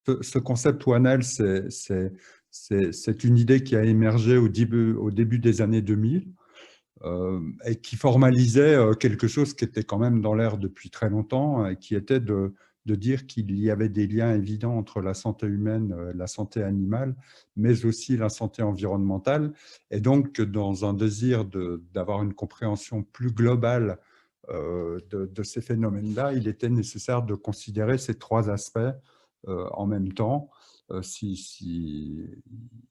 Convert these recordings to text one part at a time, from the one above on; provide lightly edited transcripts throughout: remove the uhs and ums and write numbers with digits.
Ce concept One Health, c'est une idée qui a émergé au début des années 2000 et qui formalisait quelque chose qui était quand même dans l'air depuis très longtemps, et qui était de dire qu'il y avait des liens évidents entre la santé humaine, la santé animale, mais aussi la santé environnementale. Et donc, dans un désir d'avoir une compréhension plus globale de ces phénomènes-là, il était nécessaire de considérer ces trois aspects en même temps. Il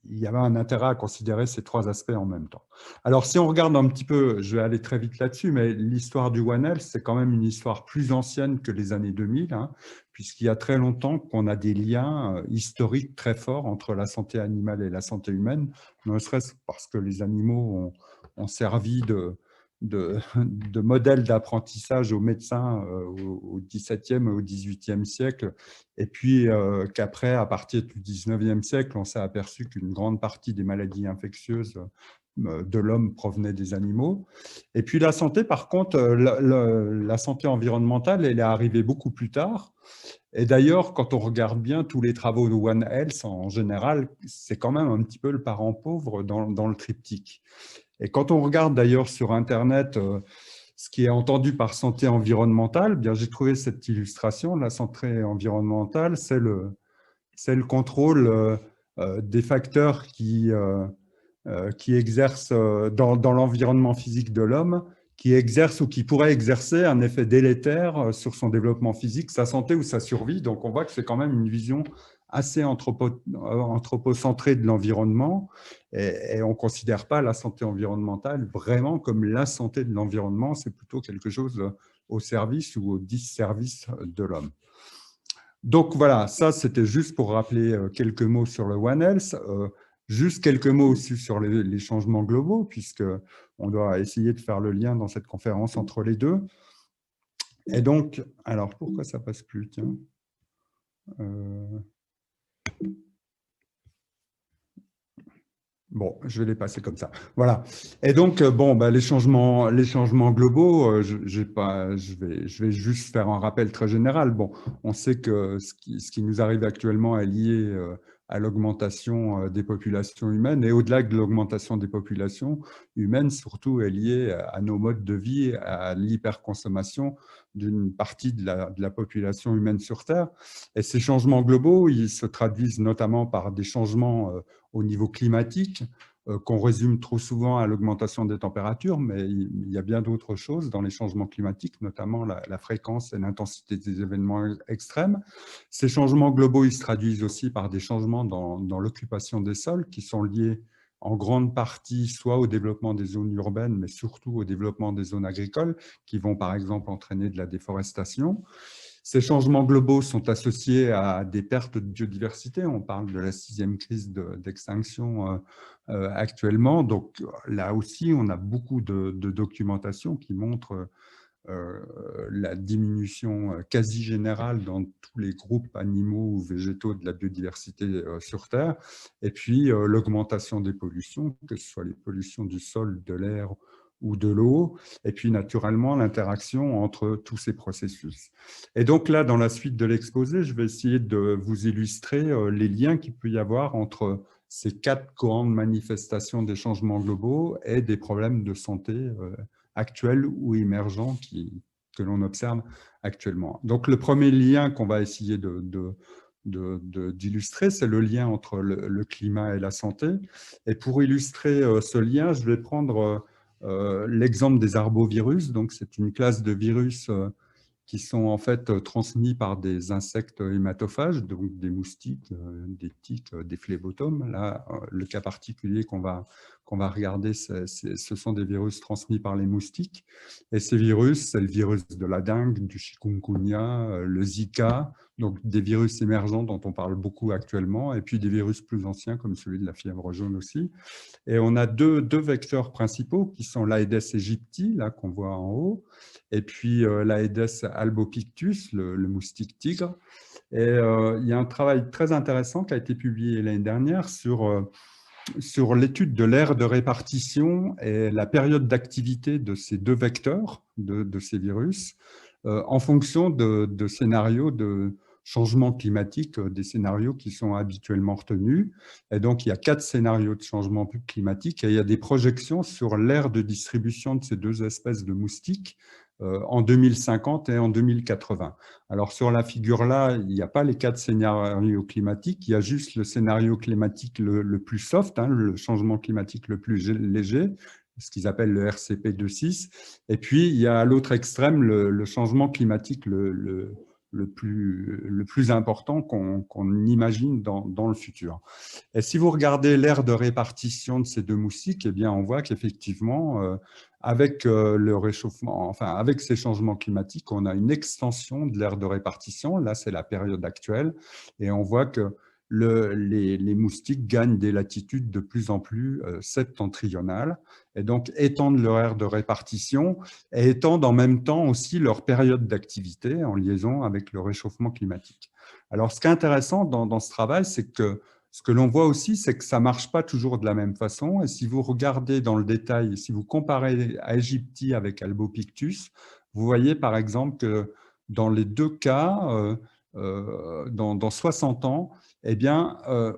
y avait un intérêt à considérer ces trois aspects en même temps. Alors, si on regarde un petit peu, je vais aller très vite là-dessus, mais l'histoire du One Health, c'est quand même une histoire plus ancienne que les années 2000, hein, puisqu'il y a très longtemps qu'on a des liens historiques très forts entre la santé animale et la santé humaine, ne serait-ce parce que les animaux ont servi de modèle d'apprentissage aux médecins au XVIIe et au XVIIIe siècle, et puis qu'après, à partir du XIXe siècle, on s'est aperçu qu'une grande partie des maladies infectieuses de l'homme provenaient des animaux. Et puis la santé, par contre, la santé environnementale, elle est arrivée beaucoup plus tard. Et d'ailleurs, quand on regarde bien tous les travaux de One Health, en général, c'est quand même un petit peu le parent pauvre dans le triptyque. Et quand on regarde d'ailleurs sur Internet ce qui est entendu par santé environnementale, bien j'ai trouvé cette illustration. La santé environnementale, c'est le contrôle des facteurs qui exercent dans l'environnement physique de l'homme, qui exercent ou qui pourraient exercer un effet délétère sur son développement physique, sa santé ou sa survie. Donc on voit que c'est quand même une vision assez anthropocentrée de l'environnement, et on ne considère pas la santé environnementale vraiment comme la santé de l'environnement, c'est plutôt quelque chose au service ou au disservice de l'homme. Donc voilà, ça c'était juste pour rappeler quelques mots sur le One Health. Juste quelques mots aussi sur les changements globaux, puisqu'on doit essayer de faire le lien dans cette conférence entre les deux. Et donc, alors pourquoi ça passe plus, tiens Bon, je vais les passer comme ça. Voilà. Et donc, bon, bah, les changements globaux, je vais juste faire un rappel très général. Bon, on sait que ce qui nous arrive actuellement est lié à l'augmentation des populations humaines, et au-delà de l'augmentation des populations humaines, surtout est lié à nos modes de vie, à l'hyperconsommation d'une partie de la population humaine sur Terre. Et ces changements globaux, ils se traduisent notamment par des changements au niveau climatique, qu'on résume trop souvent à l'augmentation des températures, mais il y a bien d'autres choses dans les changements climatiques, notamment la fréquence et l'intensité des événements extrêmes. Ces changements globaux, ils se traduisent aussi par des changements dans l'occupation des sols, qui sont liés en grande partie soit au développement des zones urbaines, mais surtout au développement des zones agricoles, qui vont par exemple entraîner de la déforestation. Ces changements globaux sont associés à des pertes de biodiversité. On parle de la 6e crise d'extinction actuellement. Donc là aussi, on a beaucoup de documentation qui montre la diminution quasi générale dans tous les groupes animaux ou végétaux de la biodiversité sur Terre. Et puis l'augmentation des pollutions, que ce soit les pollutions du sol, de l'air ou de l'eau, et puis naturellement l'interaction entre tous ces processus. Et donc là, dans la suite de l'exposé, je vais essayer de vous illustrer les liens qu'il peut y avoir entre ces 4 grandes manifestations des changements globaux et des problèmes de santé actuels ou émergents que l'on observe actuellement. Donc le premier lien qu'on va essayer d'illustrer, c'est le lien entre le climat et la santé. Et pour illustrer ce lien, je vais prendre l'exemple des arbovirus. Donc, c'est une classe de virus qui sont en fait transmis par des insectes hématophages, donc des moustiques, des tiques, des phlébotomes. Là, le cas particulier qu'on va regarder, ce sont des virus transmis par les moustiques. Et ces virus, c'est le virus de la dengue, du chikungunya, le Zika, donc des virus émergents dont on parle beaucoup actuellement, et puis des virus plus anciens comme celui de la fièvre jaune aussi. Et on a deux vecteurs principaux qui sont l'Aedes aegypti, là qu'on voit en haut, et puis l'Aedes albopictus, le moustique tigre. Et il y a un travail très intéressant qui a été publié l'année dernière sur l'étude de l'aire de répartition et la période d'activité de ces deux vecteurs, de ces virus, en fonction de scénarios changement climatique des scénarios qui sont habituellement retenus. Et donc, il y a 4 scénarios de changement climatique et il y a des projections sur l'aire de distribution de ces 2 espèces de moustiques en 2050 et en 2080. Alors, sur la figure-là, il n'y a pas les 4 scénarios climatiques, il y a juste le scénario climatique le plus soft, hein, le changement climatique le plus léger, ce qu'ils appellent le RCP 2.6. Et puis, il y a à l'autre extrême le changement climatique le plus important qu'on imagine dans le futur. Et si vous regardez l'aire de répartition de ces 2 moustiques, eh bien, on voit qu'effectivement, avec le réchauffement, enfin, avec ces changements climatiques, on a une extension de l'aire de répartition. Là, c'est la période actuelle. Et on voit que les moustiques gagnent des latitudes de plus en plus septentrionales et donc étendent leur aire de répartition et étendent en même temps aussi leur période d'activité en liaison avec le réchauffement climatique. Alors, ce qui est intéressant dans ce travail, c'est que ce que l'on voit aussi, c'est que ça ne marche pas toujours de la même façon. Et si vous regardez dans le détail, si vous comparez Aegypti avec Albopictus, vous voyez par exemple que dans les 2 cas, dans 60 ans, eh bien,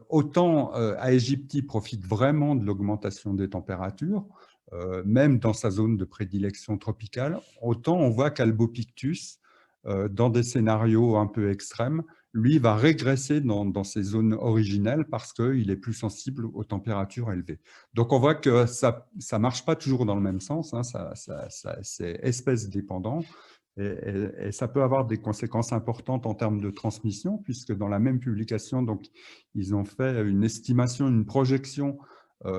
autant Aegypti profite vraiment de l'augmentation des températures, même dans sa zone de prédilection tropicale, autant on voit qu'Albopictus, dans des scénarios un peu extrêmes, lui va régresser dans ses zones originelles parce qu'il est plus sensible aux températures élevées. Donc on voit que ça ne marche pas toujours dans le même sens, hein, c'est espèce dépendant. Et ça peut avoir des conséquences importantes en termes de transmission, puisque dans la même publication, donc, ils ont fait une estimation, une projection du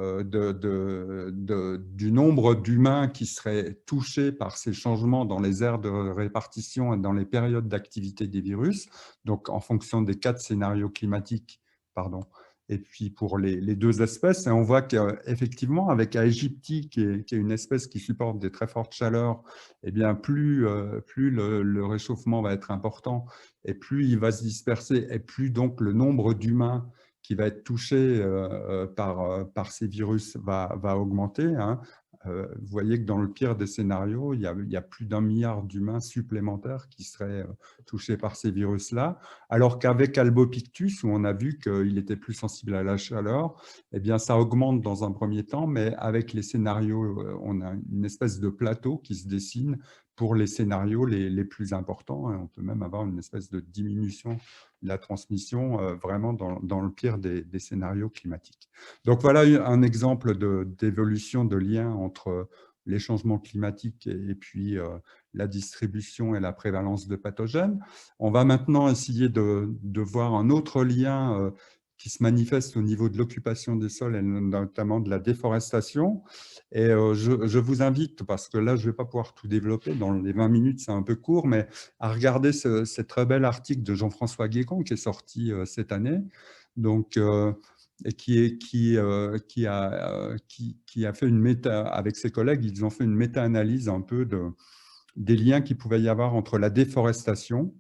nombre d'humains qui seraient touchés par ces changements dans les aires de répartition et dans les périodes d'activité des virus, donc en fonction des 4 scénarios climatiques, pardon, et puis pour les 2 espèces. Et on voit qu'effectivement, avec Aegypti, qui est une espèce qui supporte des très fortes chaleurs, eh bien, plus le réchauffement va être important et plus il va se disperser et plus donc le nombre d'humains qui va être touché par ces virus va augmenter. Hein. Vous voyez que dans le pire des scénarios, il y a plus d'1 milliard d'humains supplémentaires qui seraient touchés par ces virus-là, alors qu'avec Albopictus, où on a vu qu'il était plus sensible à la chaleur, eh bien, ça augmente dans un premier temps, mais avec les scénarios, on a une espèce de plateau qui se dessine pour les scénarios les plus importants. Et on peut même avoir une espèce de diminution de la transmission vraiment dans le pire des scénarios climatiques. Donc voilà un exemple d'évolution de lien entre les changements climatiques et puis la distribution et la prévalence de pathogènes. On va maintenant essayer de voir un autre lien qui se manifeste au niveau de l'occupation des sols et notamment de la déforestation. Et je vous invite, parce que là, je ne vais pas pouvoir tout développer, dans les 20 minutes, c'est un peu court, mais à regarder ce très bel article de Jean-François Guécon qui est sorti cette année, donc, et qui a fait une avec ses collègues, ils ont fait une méta-analyse un peu des liens qu'il pouvait y avoir entre la déforestation,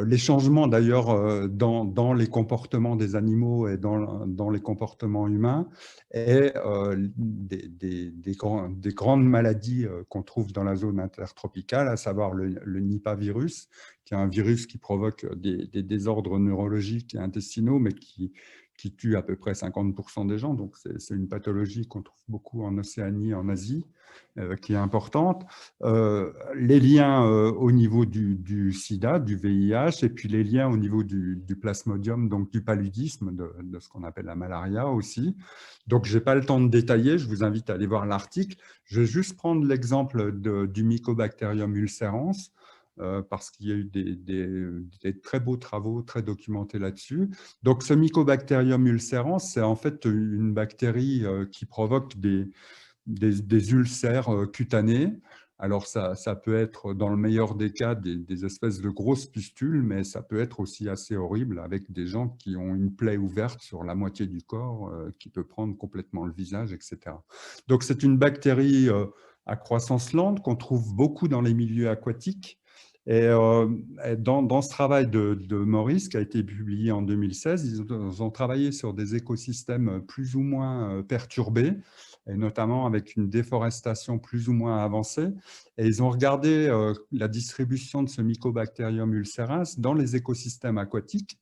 les changements d'ailleurs dans les comportements des animaux et dans les comportements humains et des grandes maladies qu'on trouve dans la zone intertropicale, à savoir le Nipah virus, qui est un virus qui provoque des désordres neurologiques et intestinaux, mais qui tue à peu près 50% des gens. Donc, c'est une pathologie qu'on trouve beaucoup en Océanie, en Asie, qui est importante. Les liens au niveau du sida, du VIH, et puis les liens au niveau du plasmodium, donc du paludisme, de ce qu'on appelle la malaria aussi. Donc, je n'ai pas le temps de détailler, je vous invite à aller voir l'article. Je vais juste prendre l'exemple du Mycobacterium ulcerans, parce qu'il y a eu des très beaux travaux, très documentés là-dessus. Donc, ce Mycobacterium ulcerans, c'est en fait une bactérie qui provoque des ulcères cutanés. Alors, ça peut être, dans le meilleur des cas, des espèces de grosses pustules, mais ça peut être aussi assez horrible avec des gens qui ont une plaie ouverte sur la moitié du corps, qui peut prendre complètement le visage, etc. Donc, c'est une bactérie à croissance lente qu'on trouve beaucoup dans les milieux aquatiques. Et dans ce travail de Maurice, qui a été publié en 2016, ils ont travaillé sur des écosystèmes plus ou moins perturbés, et notamment avec une déforestation plus ou moins avancée. Et ils ont regardé la distribution de ce Mycobacterium ulceras dans les écosystèmes aquatiques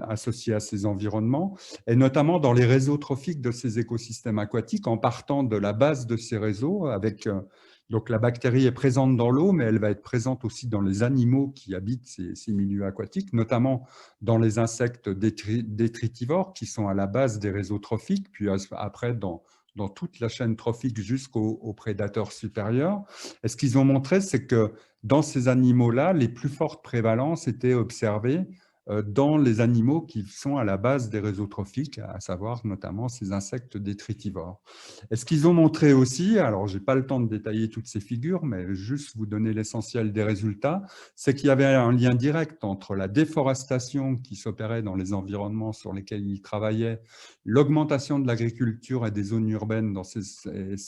associés à ces environnements, et notamment dans les réseaux trophiques de ces écosystèmes aquatiques, en partant de la base de ces réseaux. Donc la bactérie est présente dans l'eau, mais elle va être présente aussi dans les animaux qui habitent ces milieux aquatiques, notamment dans les insectes détritivores qui sont à la base des réseaux trophiques, puis après dans toute la chaîne trophique jusqu'aux prédateurs supérieurs. Et ce qu'ils ont montré, c'est que dans ces animaux-là, les plus fortes prévalences étaient observées dans les animaux qui sont à la base des réseaux trophiques, à savoir notamment ces insectes détritivores. Et ce qu'ils ont montré aussi, alors je n'ai pas le temps de détailler toutes ces figures, mais juste vous donner l'essentiel des résultats, c'est qu'il y avait un lien direct entre la déforestation qui s'opérait dans les environnements sur lesquels ils travaillaient, l'augmentation de l'agriculture et des zones urbaines dans ces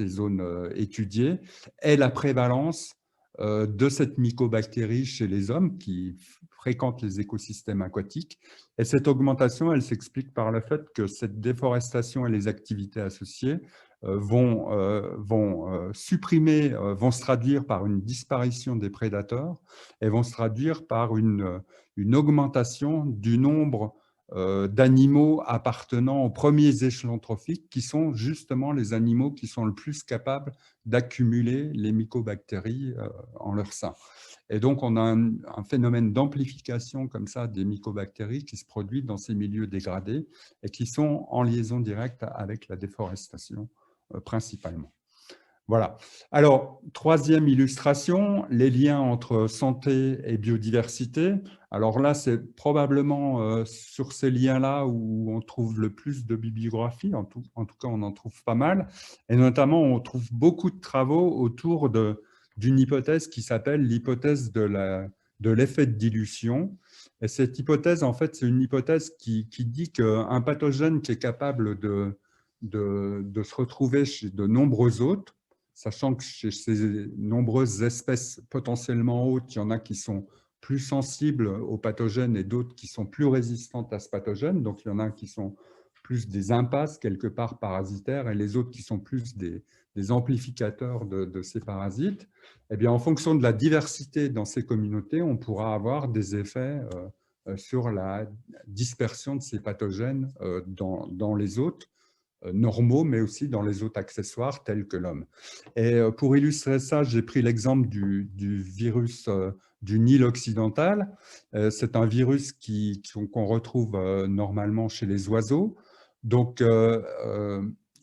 zones étudiées, et la prévalence de cette mycobactérie chez les hommes qui fréquentent les écosystèmes aquatiques. Et cette augmentation, elle s'explique par le fait que cette déforestation et les activités associées vont se traduire par une disparition des prédateurs et vont se traduire par une augmentation du nombre d'animaux appartenant aux premiers échelons trophiques, qui sont justement les animaux qui sont le plus capables d'accumuler les mycobactéries en leur sein. Et donc, on a un phénomène d'amplification comme ça des mycobactéries qui se produit dans ces milieux dégradés et qui sont en liaison directe avec la déforestation principalement. Voilà. Alors, troisième illustration, les liens entre santé et biodiversité. Alors là, c'est probablement sur ces liens-là où on trouve le plus de bibliographie, en tout cas, on en trouve pas mal. Et notamment, on trouve beaucoup de travaux autour d'une hypothèse qui s'appelle l'hypothèse de l'effet de dilution. Et cette hypothèse, en fait, c'est une hypothèse qui dit qu'un pathogène qui est capable de se retrouver chez de nombreux hôtes, sachant que chez ces nombreuses espèces potentiellement hautes, il y en a qui sont plus sensibles aux pathogènes et d'autres qui sont plus résistantes à ce pathogène. Donc, il y en a qui sont plus des impasses, quelque part parasitaires, et les autres qui sont plus des amplificateurs de ces parasites. Eh bien, en fonction de la diversité dans ces communautés, on pourra avoir des effets sur la dispersion de ces pathogènes dans les hôtes normaux, mais aussi dans les hôtes accessoires tels que l'homme. Et pour illustrer ça, j'ai pris l'exemple du virus du Nil occidental. C'est un virus qu'on retrouve normalement chez les oiseaux. Donc,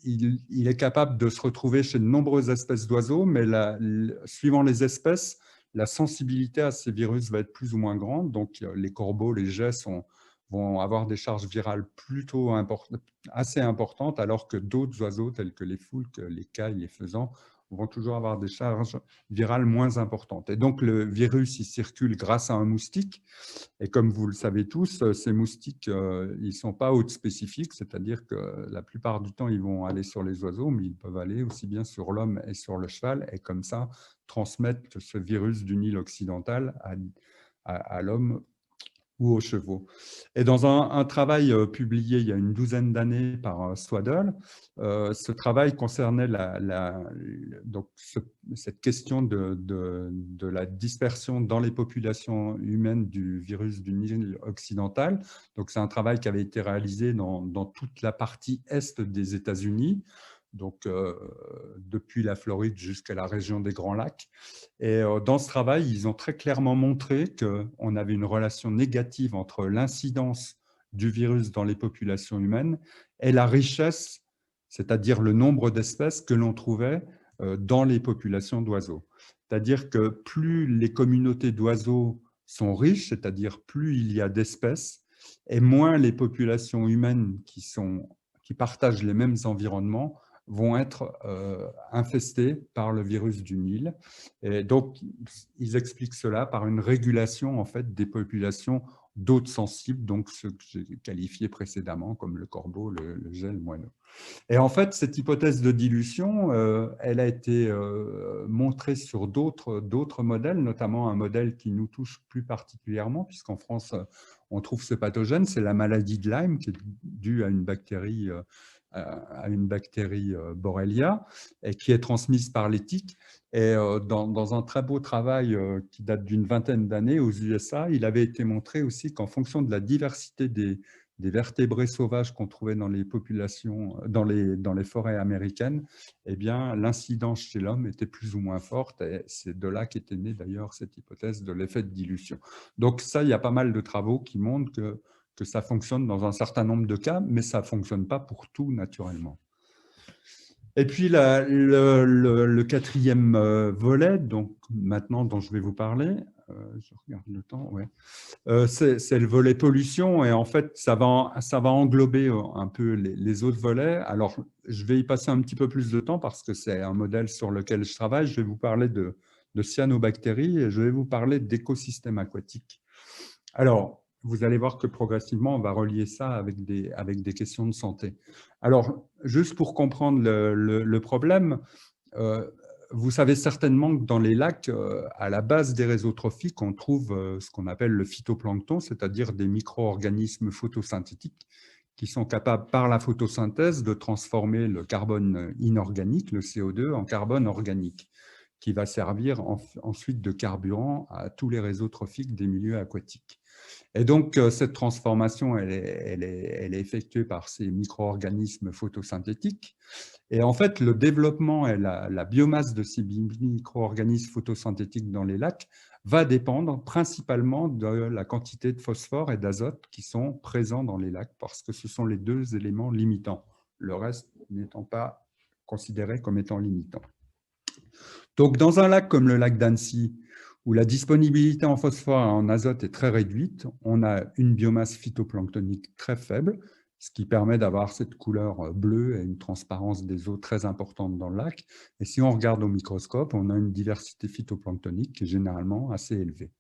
il est capable de se retrouver chez de nombreuses espèces d'oiseaux, mais suivant les espèces, la sensibilité à ces virus va être plus ou moins grande. Donc, les corbeaux, les geais vont avoir des charges virales plutôt assez importantes, alors que d'autres oiseaux, tels que les foulques, les cailles, les faisans, vont toujours avoir des charges virales moins importantes. Et donc, le virus, il circule grâce à un moustique. Et comme vous le savez tous, ces moustiques, ils ne sont pas hôtes spécifiques, c'est-à-dire que la plupart du temps, ils vont aller sur les oiseaux, mais ils peuvent aller aussi bien sur l'homme et sur le cheval, et comme ça, transmettre ce virus du Nil occidental à l'homme ou aux chevaux. Et dans un travail publié il y a une douzaine d'années par Swaddle, ce travail concernait donc cette question de la dispersion dans les populations humaines du virus du Nil occidental. Donc, c'est un travail qui avait été réalisé dans toute la partie est des États-Unis, donc depuis la Floride jusqu'à la région des Grands Lacs. Et dans ce travail, ils ont très clairement montré qu'on avait une relation négative entre l'incidence du virus dans les populations humaines et la richesse, c'est-à-dire le nombre d'espèces que l'on trouvait dans les populations d'oiseaux. C'est-à-dire que plus les communautés d'oiseaux sont riches, c'est-à-dire plus il y a d'espèces, et moins les populations humaines qui partagent les mêmes environnements vont être infestés par le virus du Nil. Et donc, ils expliquent cela par une régulation en fait, des populations d'hôtes sensibles, donc ceux que j'ai qualifiés précédemment comme le corbeau, le geais, le moineau. Et en fait, cette hypothèse de dilution, elle a été montrée sur d'autres modèles, notamment un modèle qui nous touche plus particulièrement, puisqu'en France, on trouve ce pathogène, c'est la maladie de Lyme, qui est due à une bactérie à une bactérie Borrelia et qui est transmise par les tiques. Et dans un très beau travail qui date d'une vingtaine d'années aux USA, il avait été montré aussi qu'en fonction de la diversité des vertébrés sauvages qu'on trouvait dans les populations, dans les forêts américaines, eh bien, l'incidence chez l'homme était plus ou moins forte. Et c'est de là qu'était née d'ailleurs cette hypothèse de l'effet de dilution. Donc ça, il y a pas mal de travaux qui montrent que ça fonctionne dans un certain nombre de cas, mais ça ne fonctionne pas pour tout naturellement. Et puis le quatrième volet, donc maintenant dont je vais vous parler, je regarde le temps, ouais. C'est le volet pollution et en fait ça va englober un peu les autres volets. Alors je vais y passer un petit peu plus de temps parce que c'est un modèle sur lequel je travaille. Je vais vous parler de cyanobactéries et je vais vous parler d'écosystèmes aquatiques. Alors, vous allez voir que progressivement, on va relier ça avec des questions de santé. Alors, juste pour comprendre le problème, vous savez certainement que dans les lacs, à la base des réseaux trophiques, on trouve ce qu'on appelle le phytoplancton, c'est-à-dire des micro-organismes photosynthétiques qui sont capables, par la photosynthèse, de transformer le carbone inorganique, le CO2, en carbone organique, qui va servir ensuite de carburant à tous les réseaux trophiques des milieux aquatiques. Et donc, cette transformation, elle est effectuée par ces micro-organismes photosynthétiques. Et en fait, le développement et la biomasse de ces micro-organismes photosynthétiques dans les lacs va dépendre principalement de la quantité de phosphore et d'azote qui sont présents dans les lacs, parce que ce sont les deux éléments limitants, le reste n'étant pas considéré comme étant limitant. Donc, dans un lac comme le lac d'Annecy, où la disponibilité en phosphore et en azote est très réduite, on a une biomasse phytoplanctonique très faible, ce qui permet d'avoir cette couleur bleue et une transparence des eaux très importante dans le lac. Et si on regarde au microscope, on a une diversité phytoplanctonique qui est généralement assez élevée.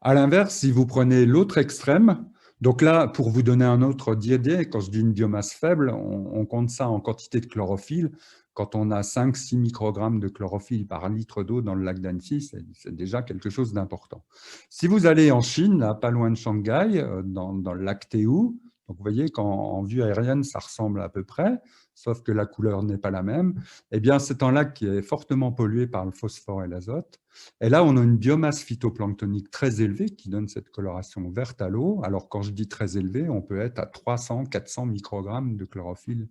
À l'inverse, si vous prenez l'autre extrême, donc là, pour vous donner un autre idée, quand je dis une biomasse faible, on compte ça en quantité de chlorophylle. Quand on a 5-6 microgrammes de chlorophylle par litre d'eau dans le lac d'Annecy, c'est déjà quelque chose d'important. Si vous allez en Chine, là, pas loin de Shanghai, dans le lac Théou, donc vous voyez qu'en vue aérienne, ça ressemble à peu près, sauf que la couleur n'est pas la même, eh bien, c'est un lac qui est fortement pollué par le phosphore et l'azote. Et là, on a une biomasse phytoplanctonique très élevée qui donne cette coloration verte à l'eau. Alors, quand je dis très élevée, on peut être à 300-400 microgrammes de chlorophylle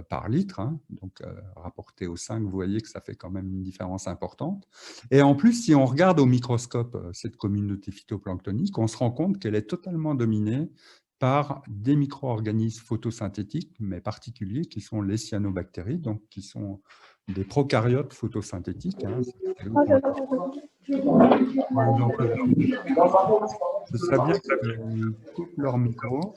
par litre. Hein. Donc, rapporté au 5, vous voyez que ça fait quand même une différence importante. Et en plus, si on regarde au microscope cette communauté phytoplanctonique, on se rend compte qu'elle est totalement dominée par des micro-organismes photosynthétiques, mais particuliers, qui sont les cyanobactéries, donc qui sont des prokaryotes photosynthétiques. Hein. Ce serait bien qu'ils coupent leur micro.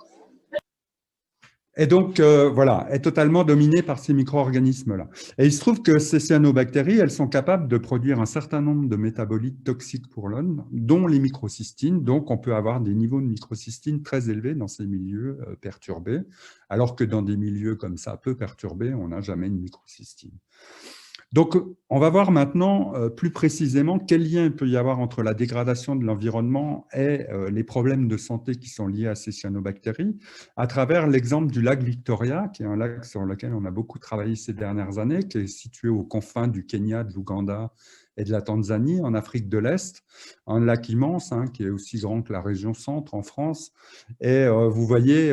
Et donc, voilà, est totalement dominée par ces micro-organismes-là. Et il se trouve que ces cyanobactéries, elles sont capables de produire un certain nombre de métabolites toxiques pour l'homme, dont les microcystines. Donc, on peut avoir des niveaux de microcystines très élevés dans ces milieux perturbés, alors que dans des milieux comme ça, peu perturbés, on n'a jamais de microcystine. Donc, on va voir maintenant plus précisément quel lien il peut y avoir entre la dégradation de l'environnement et les problèmes de santé qui sont liés à ces cyanobactéries, à travers l'exemple du lac Victoria, qui est un lac sur lequel on a beaucoup travaillé ces dernières années, qui est situé aux confins du Kenya, de l'Ouganda et de la Tanzanie, en Afrique de l'Est, un lac immense, hein, qui est aussi grand que la région centre en France, et vous voyez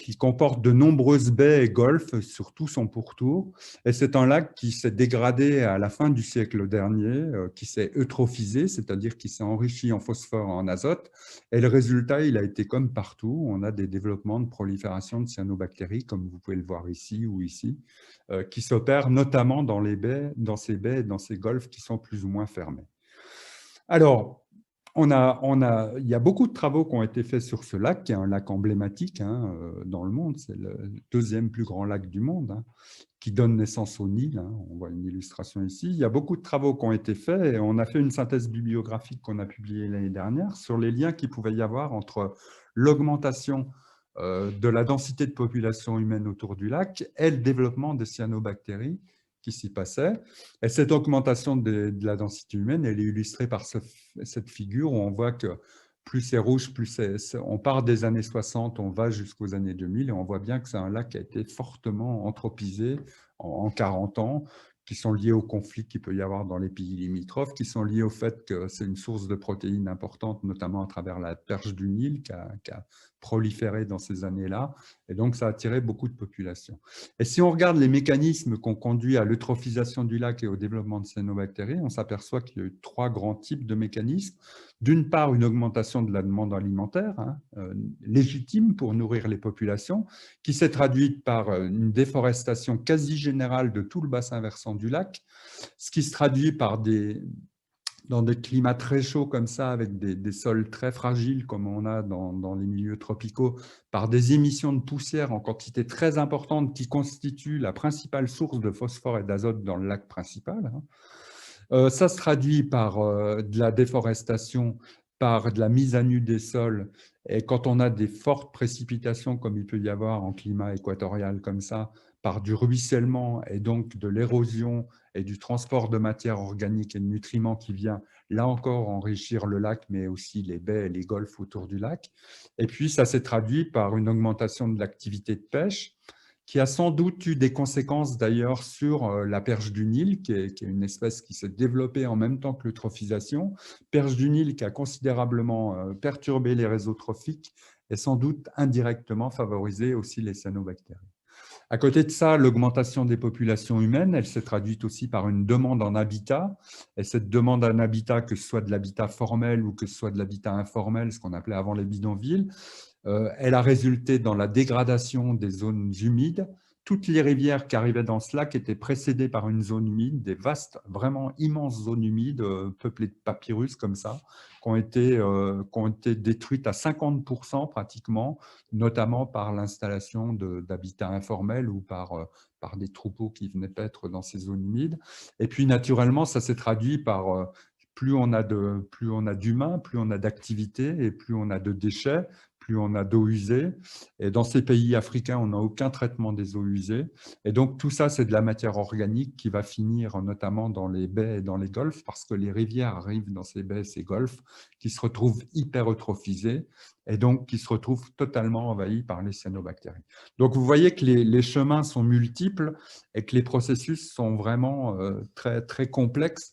qui comporte de nombreuses baies et golfes sur tout son pourtour. Et c'est un lac qui s'est dégradé à la fin du siècle dernier, qui s'est eutrophisé, c'est-à-dire qui s'est enrichi en phosphore et en azote. Et le résultat, il a été comme partout. On a des développements de prolifération de cyanobactéries, comme vous pouvez le voir ici ou ici, qui s'opèrent notamment dans les baies, dans ces baies et dans ces golfes qui sont plus ou moins fermés. Alors, il y a beaucoup de travaux qui ont été faits sur ce lac, qui est un lac emblématique hein, dans le monde. C'est le deuxième plus grand lac du monde, hein, qui donne naissance au Nil. Hein. On voit une illustration ici. Il y a beaucoup de travaux qui ont été faits et on a fait une synthèse bibliographique qu'on a publiée l'année dernière sur les liens qu'il pouvait y avoir entre l'augmentation de la densité de population humaine autour du lac et le développement des cyanobactéries qui s'y passait. Et cette augmentation de la densité humaine, elle est illustrée par cette figure où on voit que plus c'est rouge, plus on part des années 60, on va jusqu'aux années 2000 et on voit bien que c'est un lac qui a été fortement anthropisé en 40 ans, qui sont liés aux conflits qu'il peut y avoir dans les pays limitrophes, qui sont liés au fait que c'est une source de protéines importante, notamment à travers la perche du Nil qui a proliféré dans ces années-là. Et donc, ça a attiré beaucoup de populations. Et si on regarde les mécanismes qui ont conduit à l'eutrophisation du lac et au développement de cyanobactéries, on s'aperçoit qu'il y a eu 3 grands types de mécanismes. D'une part, une augmentation de la demande alimentaire, légitime pour nourrir les populations, qui s'est traduite par une déforestation quasi générale de tout le bassin versant du lac, ce qui se traduit par dans des climats très chauds comme ça, avec des sols très fragiles comme on a dans les milieux tropicaux, par des émissions de poussière en quantité très importante qui constituent la principale source de phosphore et d'azote dans le lac principal. Ça se traduit par de la déforestation, par de la mise à nu des sols. Et quand on a des fortes précipitations, comme il peut y avoir en climat équatorial comme ça, par du ruissellement et donc de l'érosion et du transport de matières organiques et de nutriments qui vient, là encore, enrichir le lac, mais aussi les baies et les golfs autour du lac. Et puis, ça s'est traduit par une augmentation de l'activité de pêche, qui a sans doute eu des conséquences d'ailleurs sur la perche du Nil, qui est une espèce qui s'est développée en même temps que l'eutrophisation. Perche du Nil qui a considérablement perturbé les réseaux trophiques et sans doute indirectement favorisé aussi les cyanobactéries. À côté de ça, l'augmentation des populations humaines, elle s'est traduite aussi par une demande en habitat. Et cette demande en habitat, que ce soit de l'habitat formel ou que ce soit de l'habitat informel, ce qu'on appelait avant les bidonvilles, elle a résulté dans la dégradation des zones humides. Toutes les rivières qui arrivaient dans ce lac étaient précédées par une zone humide, des vastes, vraiment immenses zones humides, peuplées de papyrus comme ça, qui ont été détruites à 50% pratiquement, notamment par l'installation d'habitats informels ou par des troupeaux qui venaient paître dans ces zones humides. Et puis naturellement, ça s'est traduit par plus on a d'humains, plus on a d'activités et plus on a de déchets, plus on a d'eau usée. Et dans ces pays africains, on n'a aucun traitement des eaux usées. Et donc, tout ça, c'est de la matière organique qui va finir notamment dans les baies et dans les golfs, parce que les rivières arrivent dans ces baies et ces golfs qui se retrouvent hyper eutrophisés et donc qui se retrouvent totalement envahis par les cyanobactéries. Donc, vous voyez que les chemins sont multiples et que les processus sont vraiment très, très complexes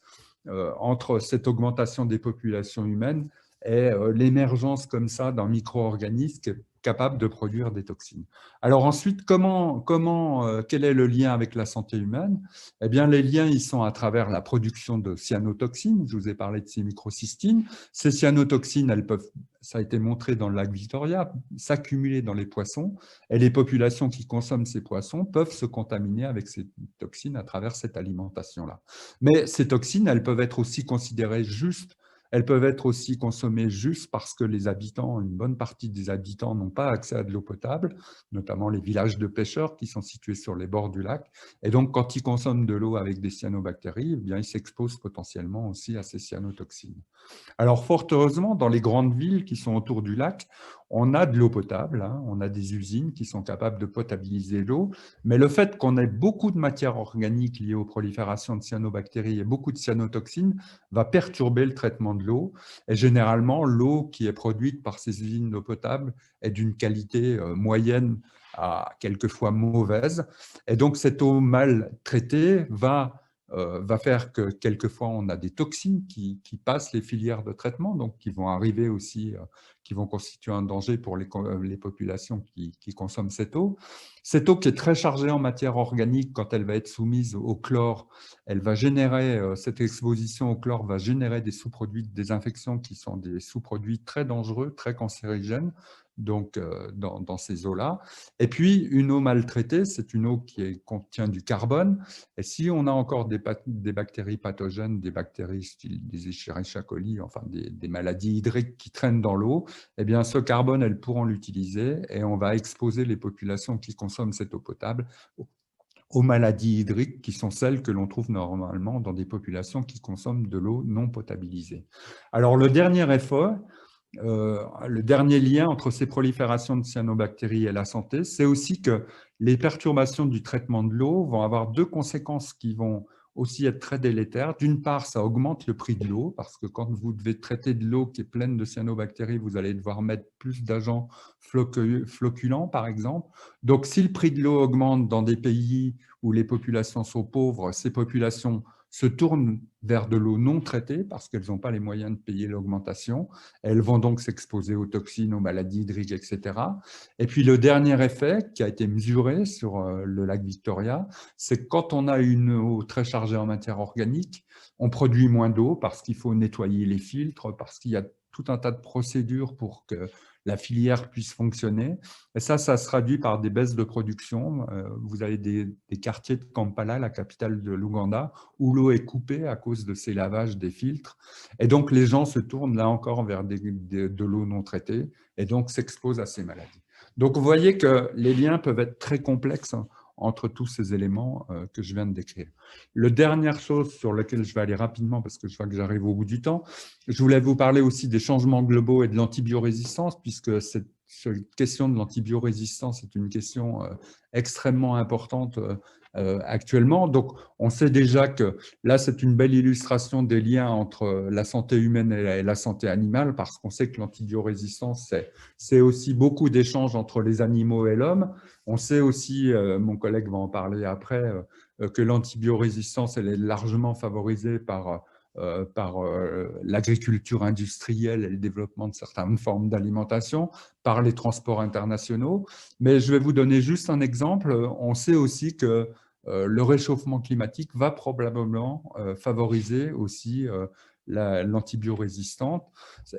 entre cette augmentation des populations humaines et l'émergence comme ça d'un micro-organisme capable de produire des toxines. Alors ensuite, quel est le lien avec la santé humaine? Eh bien, les liens, ils sont à travers la production de cyanotoxines. Je vous ai parlé de ces microcystines. Ces cyanotoxines, elles peuvent, ça a été montré dans le lac Victoria, s'accumuler dans les poissons. Et les populations qui consomment ces poissons peuvent se contaminer avec ces toxines à travers cette alimentation-là. Mais ces toxines, elles peuvent être aussi considérées juste. Elles peuvent être aussi consommées juste parce que les habitants, une bonne partie des habitants n'ont pas accès à de l'eau potable, notamment les villages de pêcheurs qui sont situés sur les bords du lac. Et donc, quand ils consomment de l'eau avec des cyanobactéries, eh bien, ils s'exposent potentiellement aussi à ces cyanotoxines. Alors, fort heureusement, dans les grandes villes qui sont autour du lac, on a de l'eau potable, on a des usines qui sont capables de potabiliser l'eau, mais le fait qu'on ait beaucoup de matières organiques liées aux proliférations de cyanobactéries et beaucoup de cyanotoxines va perturber le traitement de l'eau. Et généralement, l'eau qui est produite par ces usines d'eau potable est d'une qualité moyenne à quelquefois mauvaise. Et donc, cette eau mal traitée va faire que quelquefois on a des toxines qui passent les filières de traitement, donc qui vont arriver aussi, qui vont constituer un danger pour les populations qui consomment cette eau. Cette eau qui est très chargée en matière organique, quand elle va être soumise au chlore, elle va générer, cette exposition au chlore va générer des sous-produits de désinfection qui sont des sous-produits très dangereux, très cancérigènes, donc dans ces eaux-là. Et puis, une eau maltraitée, c'est une eau qui contient du carbone. Et si on a encore des bactéries pathogènes, des bactéries style des Escherichia coli, enfin des maladies hydriques qui traînent dans l'eau, eh bien, ce carbone, elles pourront l'utiliser et on va exposer les populations qui consomment cette eau potable aux maladies hydriques qui sont celles que l'on trouve normalement dans des populations qui consomment de l'eau non potabilisée. Alors, le dernier effort, le dernier lien entre ces proliférations de cyanobactéries et la santé, c'est aussi que les perturbations du traitement de l'eau vont avoir deux conséquences qui vont aussi être très délétère. D'une part, ça augmente le prix de l'eau, parce que quand vous devez traiter de l'eau qui est pleine de cyanobactéries, vous allez devoir mettre plus d'agents floculents, par exemple. Donc, si le prix de l'eau augmente dans des pays où les populations sont pauvres, ces populations se tournent vers de l'eau non traitée parce qu'elles n'ont pas les moyens de payer l'augmentation. Elles vont donc s'exposer aux toxines, aux maladies hydriques, etc. Et puis le dernier effet qui a été mesuré sur le lac Victoria, c'est que quand on a une eau très chargée en matière organique, on produit moins d'eau parce qu'il faut nettoyer les filtres, parce qu'il y a tout un tas de procédures pour que la filière puisse fonctionner. Et ça se traduit par des baisses de production. Vous avez des quartiers de Kampala, la capitale de l'Ouganda, où l'eau est coupée à cause de ces lavages des filtres. Et donc, les gens se tournent là encore vers de l'eau non traitée et donc s'exposent à ces maladies. Donc, vous voyez que les liens peuvent être très complexes entre tous ces éléments que je viens de décrire. La dernière chose sur laquelle je vais aller rapidement, parce que je vois que j'arrive au bout du temps, je voulais vous parler aussi des changements globaux et de l'antibiorésistance, puisque cette question de l'antibiorésistance est une question extrêmement importante actuellement. Donc, on sait déjà que là, c'est une belle illustration des liens entre la santé humaine et la santé animale, parce qu'on sait que l'antibiorésistance, c'est aussi beaucoup d'échanges entre les animaux et l'homme. On sait aussi, mon collègue va en parler après, que l'antibiorésistance, elle est largement favorisée par l'agriculture industrielle et le développement de certaines formes d'alimentation, par les transports internationaux. Mais je vais vous donner juste un exemple. On sait aussi que le réchauffement climatique va probablement favoriser aussi l'antibiorésistance.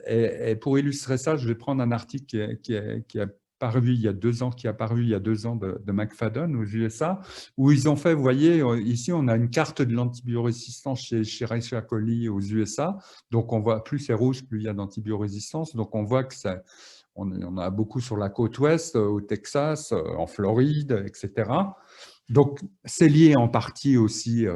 Et pour illustrer ça, je vais prendre un article qui a paru il y a 2 ans, qui a paru il y a 2 ans de McFadden aux USA, où ils ont fait, vous voyez, ici on a une carte de l'antibiorésistance chez Escherichia coli aux USA, donc on voit plus c'est rouge, plus il y a d'antibiorésistance, donc on voit que ça, on a beaucoup sur la côte ouest, au Texas, en Floride, etc. Donc c'est lié en partie aussi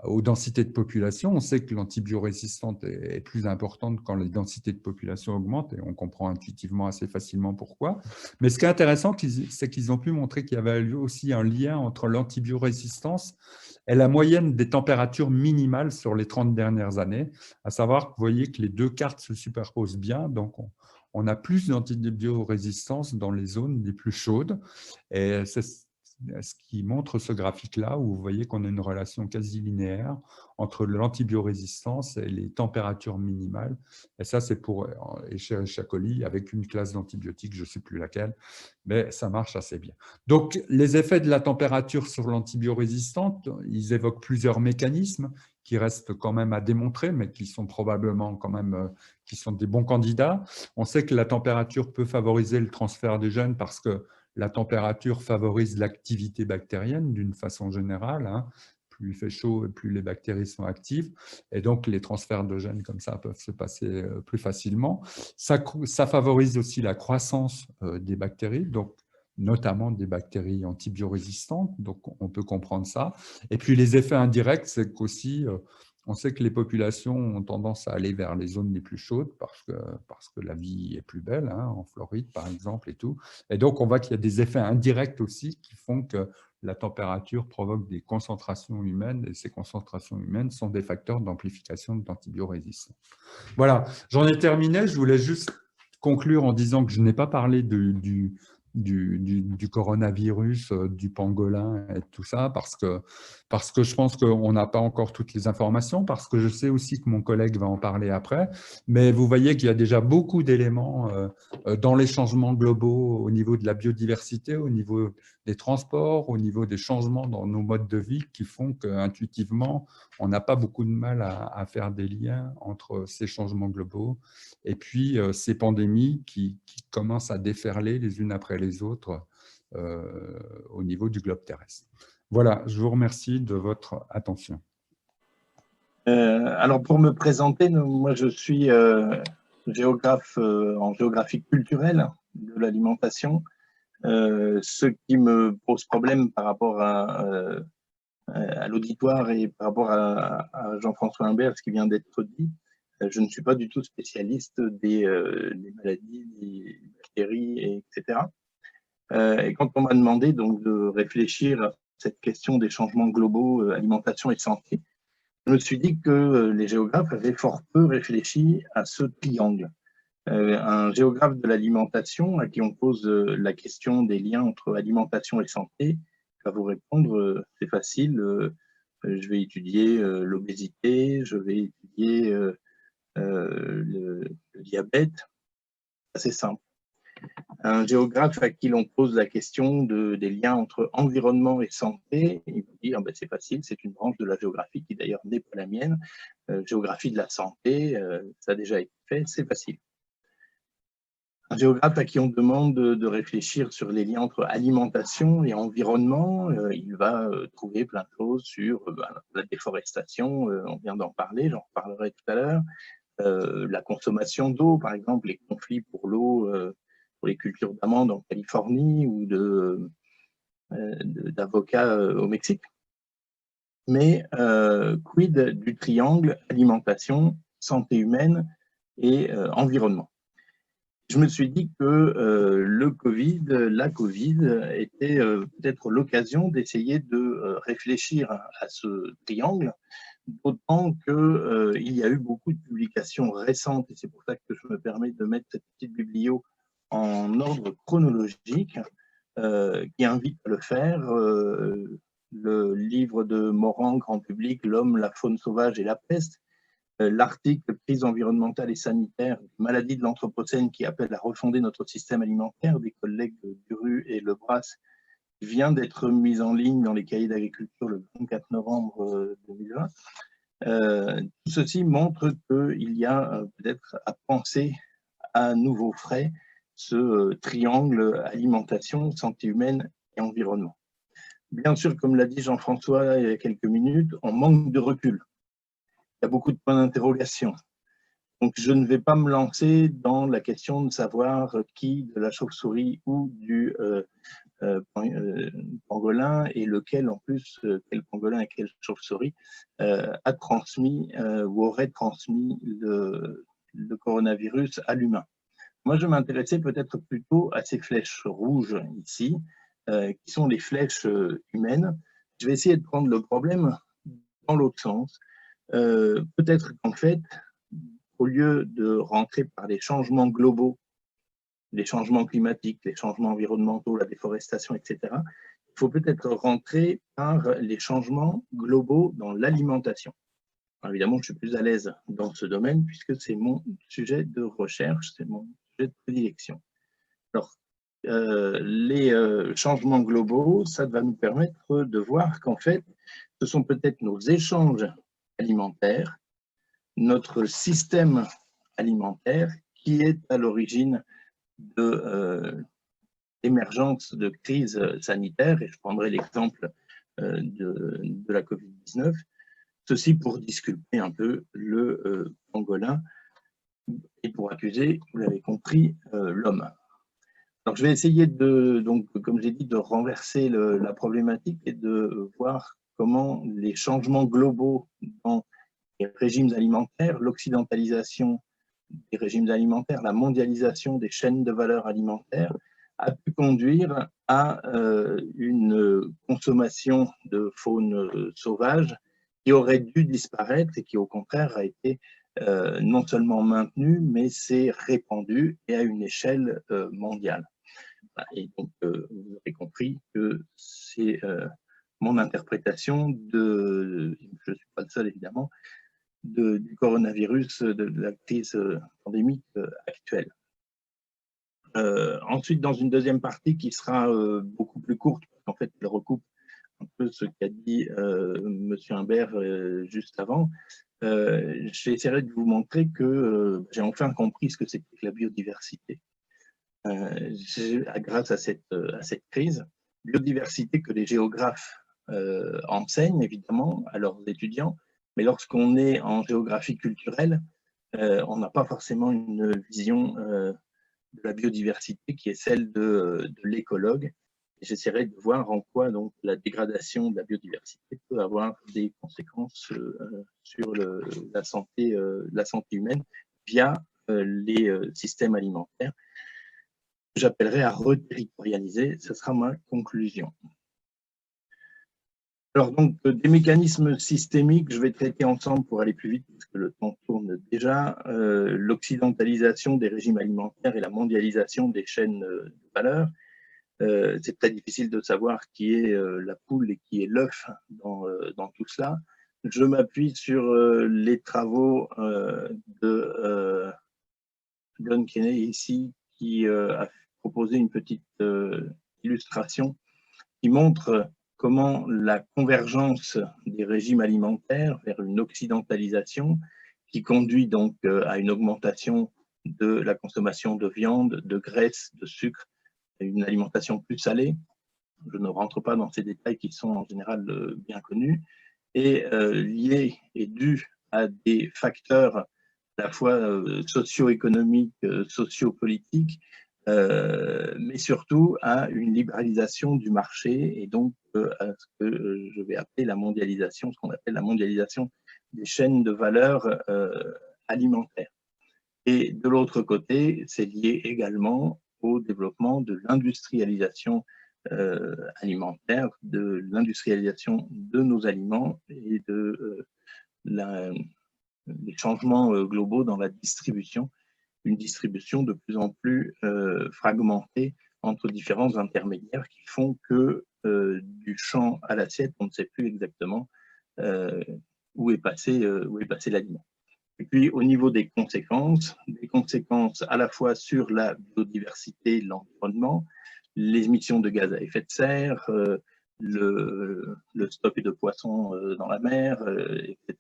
aux densités de population. On sait que l'antibiorésistance est plus importante quand les densités de population augmentent et on comprend intuitivement assez facilement pourquoi. Mais ce qui est intéressant, c'est qu'ils ont pu montrer qu'il y avait aussi un lien entre l'antibiorésistance et la moyenne des températures minimales sur les 30 dernières années, à savoir que vous voyez que les deux cartes se superposent bien, donc on a plus d'antibiorésistance dans les zones les plus chaudes. Et c'est ce qui montre ce graphique-là, où vous voyez qu'on a une relation quasi linéaire entre l'antibiorésistance et les températures minimales. Et ça, c'est pour Escherichia coli avec une classe d'antibiotiques, je ne sais plus laquelle, mais ça marche assez bien. Donc, les effets de la température sur l'antibiorésistante, ils évoquent plusieurs mécanismes qui restent quand même à démontrer, mais qui sont probablement quand même qui sont des bons candidats. On sait que la température peut favoriser le transfert des gènes parce que la température favorise l'activité bactérienne d'une façon générale. Hein. Plus il fait chaud, plus les bactéries sont actives. Et donc, les transferts de gènes comme ça peuvent se passer plus facilement. Ça favorise aussi la croissance des bactéries, donc notamment des bactéries antibiorésistantes. Donc, on peut comprendre ça. Et puis, les effets indirects, c'est qu'aussi, on sait que les populations ont tendance à aller vers les zones les plus chaudes parce que la vie est plus belle, hein, en Floride, par exemple, et tout. Et donc, on voit qu'il y a des effets indirects aussi qui font que la température provoque des concentrations humaines et ces concentrations humaines sont des facteurs d'amplification de l'antibiorésistance. Voilà, j'en ai terminé. Je voulais juste conclure en disant que je n'ai pas parlé du coronavirus, du pangolin et tout ça, parce que je pense qu'on n'a pas encore toutes les informations, parce que je sais aussi que mon collègue va en parler après, mais vous voyez qu'il y a déjà beaucoup d'éléments dans les changements globaux au niveau de la biodiversité, au niveau des transports, au niveau des changements dans nos modes de vie qui font qu'intuitivement, on n'a pas beaucoup de mal à faire des liens entre ces changements globaux et puis ces pandémies qui commencent à déferler les unes après les autres au niveau du globe terrestre. Voilà, je vous remercie de votre attention. Alors, pour me présenter, moi, je suis géographe en géographie culturelle de l'alimentation. Ce qui me pose problème par rapport à l'auditoire et par rapport à Jean-François Humbert, ce qui vient d'être dit, je ne suis pas du tout spécialiste des maladies, des bactéries, etc. Et quand on m'a demandé donc de réfléchir à cette question des changements globaux, alimentation et santé, je me suis dit que les géographes avaient fort peu réfléchi à ce triangle. Un géographe de l'alimentation à qui on pose la question des liens entre alimentation et santé va vous répondre c'est facile, je vais étudier l'obésité, je vais étudier le diabète, c'est simple. Un géographe à qui l'on pose la question des liens entre environnement et santé, il vous dit ah ben c'est facile, c'est une branche de la géographie qui d'ailleurs n'est pas la mienne, géographie de la santé, ça a déjà été fait, c'est facile. Un géographe à qui on demande de réfléchir sur les liens entre alimentation et environnement, il va trouver plein de choses sur la déforestation, on vient d'en parler, j'en reparlerai tout à l'heure, la consommation d'eau, par exemple, les conflits pour l'eau, pour les cultures d'amandes en Californie ou d'avocats au Mexique. Mais quid du triangle alimentation, santé humaine et environnement? Je me suis dit que la Covid était peut-être l'occasion d'essayer de réfléchir à ce triangle, d'autant qu'il y a eu beaucoup de publications récentes, et c'est pour ça que je me permets de mettre cette petite biblio en ordre chronologique, qui invite à le faire. Le livre de Morand, grand public, L'homme, la faune sauvage et la peste, l'article Crise environnementale et sanitaire, maladie de l'Anthropocène qui appelle à refonder notre système alimentaire des collègues Duru et Lebras, qui vient d'être mis en ligne dans les cahiers d'agriculture le 24 novembre 2020. Tout ceci montre qu'il y a peut-être à penser à nouveau frais ce triangle alimentation, santé humaine et environnement. Bien sûr, comme l'a dit Jean-François il y a quelques minutes, on manque de recul. Il y a beaucoup de points d'interrogation. Donc, je ne vais pas me lancer dans la question de savoir qui de la chauve-souris ou du pangolin et lequel, en plus, quel pangolin et quelle chauve-souris a transmis ou aurait transmis le coronavirus à l'humain. Moi, je m'intéressais peut-être plutôt à ces flèches rouges ici, qui sont les flèches humaines. Je vais essayer de prendre le problème dans l'autre sens. Peut-être qu'en fait, au lieu de rentrer par les changements globaux, les changements climatiques, les changements environnementaux, la déforestation, etc., il faut peut-être rentrer par les changements globaux dans l'alimentation. Évidemment, je suis plus à l'aise dans ce domaine puisque c'est mon sujet de recherche, c'est mon sujet de prédilection. Alors, les changements globaux, ça va nous permettre de voir qu'en fait, ce sont peut-être nos échanges alimentaires, notre système alimentaire qui est à l'origine de l'émergence de crises sanitaires, et je prendrai l'exemple de la Covid-19, ceci pour disculper un peu le pangolin et pour accuser, vous l'avez compris, l'homme. Alors je vais essayer donc, comme j'ai dit, de renverser la problématique et de voir comment les changements globaux dans les régimes alimentaires, l'occidentalisation des régimes alimentaires, la mondialisation des chaînes de valeur alimentaires a pu conduire à une consommation de faune sauvage qui aurait dû disparaître et qui au contraire a été non seulement maintenue, mais s'est répandue et à une échelle mondiale. Et donc, vous avez compris que c'est mon interprétation je ne suis pas le seul évidemment, du coronavirus, de la crise pandémique actuelle. Ensuite, dans une deuxième partie qui sera beaucoup plus courte, parce qu'en fait, elle recoupe un peu ce qu'a dit M. Imbert juste avant, j'essaierai de vous montrer que j'ai enfin compris ce que c'est que la biodiversité. Grâce à cette crise, biodiversité que les géographes enseignent évidemment à leurs étudiants, mais lorsqu'on est en géographie culturelle, on n'a pas forcément une vision de la biodiversité qui est celle de l'écologue. J'essaierai de voir en quoi donc, la dégradation de la biodiversité peut avoir des conséquences sur la santé humaine via les systèmes alimentaires. J'appellerai à reterritorialiser, ce sera ma conclusion. Alors donc, des mécanismes systémiques, je vais traiter ensemble pour aller plus vite, parce que le temps tourne déjà. L'occidentalisation des régimes alimentaires et la mondialisation des chaînes de valeur. C'est très difficile de savoir qui est la poule et qui est l'œuf dans tout cela. Je m'appuie sur les travaux de John Kenney ici, qui a proposé une petite illustration qui montre comment la convergence des régimes alimentaires vers une occidentalisation qui conduit donc à une augmentation de la consommation de viande, de graisse, de sucre, une alimentation plus salée. Je ne rentre pas dans ces détails qui sont en général bien connus, et lié et dû à des facteurs à la fois socio-économiques, socio-politiques, mais surtout à une libéralisation du marché et donc à ce que je vais appeler la mondialisation, ce qu'on appelle la mondialisation des chaînes de valeur alimentaires. Et de l'autre côté, c'est lié également au développement de l'industrialisation alimentaire, de l'industrialisation de nos aliments et de les changements globaux dans la distribution, une distribution de plus en plus fragmentée entre différents intermédiaires qui font que du champ à l'assiette, on ne sait plus exactement où est passé l'aliment. Et puis au niveau des conséquences à la fois sur la biodiversité, l'environnement, les émissions de gaz à effet de serre, le stock de poissons dans la mer, etc.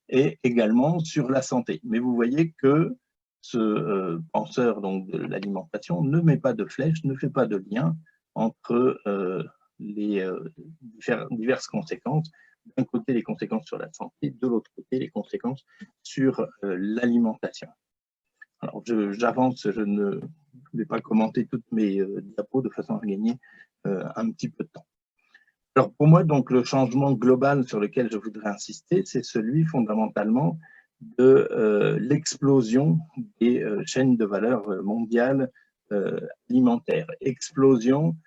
Et également sur la santé. Mais vous voyez que ce penseur donc, de l'alimentation ne met pas de flèche, ne fait pas de lien entre les diverses conséquences. D'un côté, les conséquences sur la santé, de l'autre côté, les conséquences sur l'alimentation. Alors, j'avance, je ne vais pas commenter toutes mes diapos de façon à gagner un petit peu de temps. Alors, pour moi, donc, le changement global sur lequel je voudrais insister, c'est celui fondamentalement de l'explosion des chaînes de valeur mondiales alimentaires. Explosion,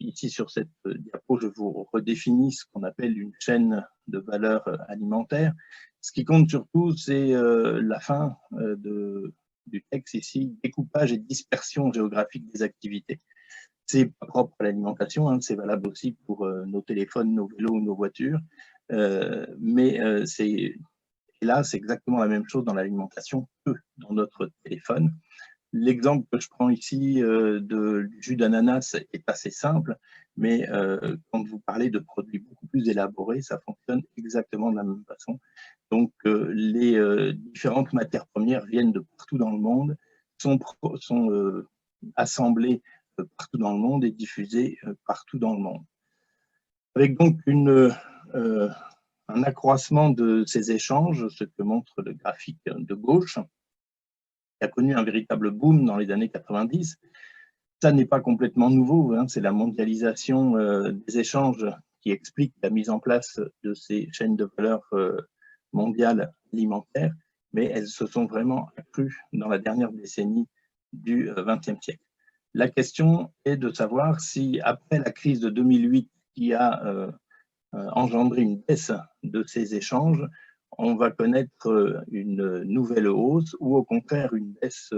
ici sur cette diapo, je vous redéfinis ce qu'on appelle une chaîne de valeur alimentaire. Ce qui compte surtout, c'est la fin du texte ici, découpage et dispersion géographique des activités. C'est pas propre à l'alimentation, hein, c'est valable aussi pour nos téléphones, nos vélos, nos voitures, mais là, c'est exactement la même chose dans l'alimentation que dans notre téléphone. L'exemple que je prends ici du jus d'ananas est assez simple, mais quand vous parlez de produits beaucoup plus élaborés, ça fonctionne exactement de la même façon. Donc, les différentes matières premières viennent de partout dans le monde, sont assemblées partout dans le monde et diffusées partout dans le monde. Avec donc un accroissement de ces échanges, ce que montre le graphique de gauche, qui a connu un véritable boom dans les années 90. Ça n'est pas complètement nouveau, hein, c'est la mondialisation des échanges qui explique la mise en place de ces chaînes de valeur mondiales alimentaires, mais elles se sont vraiment accrues dans la dernière décennie du XXe siècle. La question est de savoir si, après la crise de 2008 qui a engendré une baisse de ces échanges, on va connaître une nouvelle hausse ou au contraire une baisse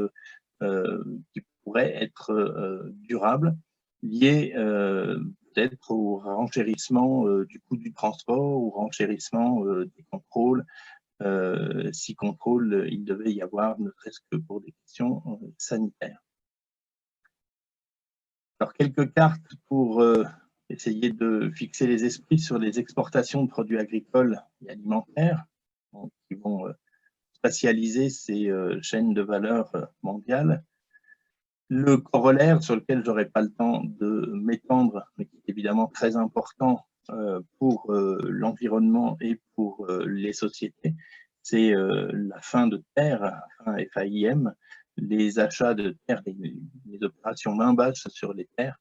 qui pourrait être durable, liée peut-être au renchérissement du coût du transport, au renchérissement des contrôles, si contrôle il devait y avoir, ne serait-ce que pour des questions sanitaires. Alors, quelques cartes pour essayer de fixer les esprits sur les exportations de produits agricoles et alimentaires qui vont spatialiser ces chaînes de valeur mondiales. Le corollaire sur lequel je n'aurai pas le temps de m'étendre, mais qui est évidemment très important pour l'environnement et pour les sociétés, c'est la fin de terre, fin FAIM, les achats de terres, les opérations main basse sur les terres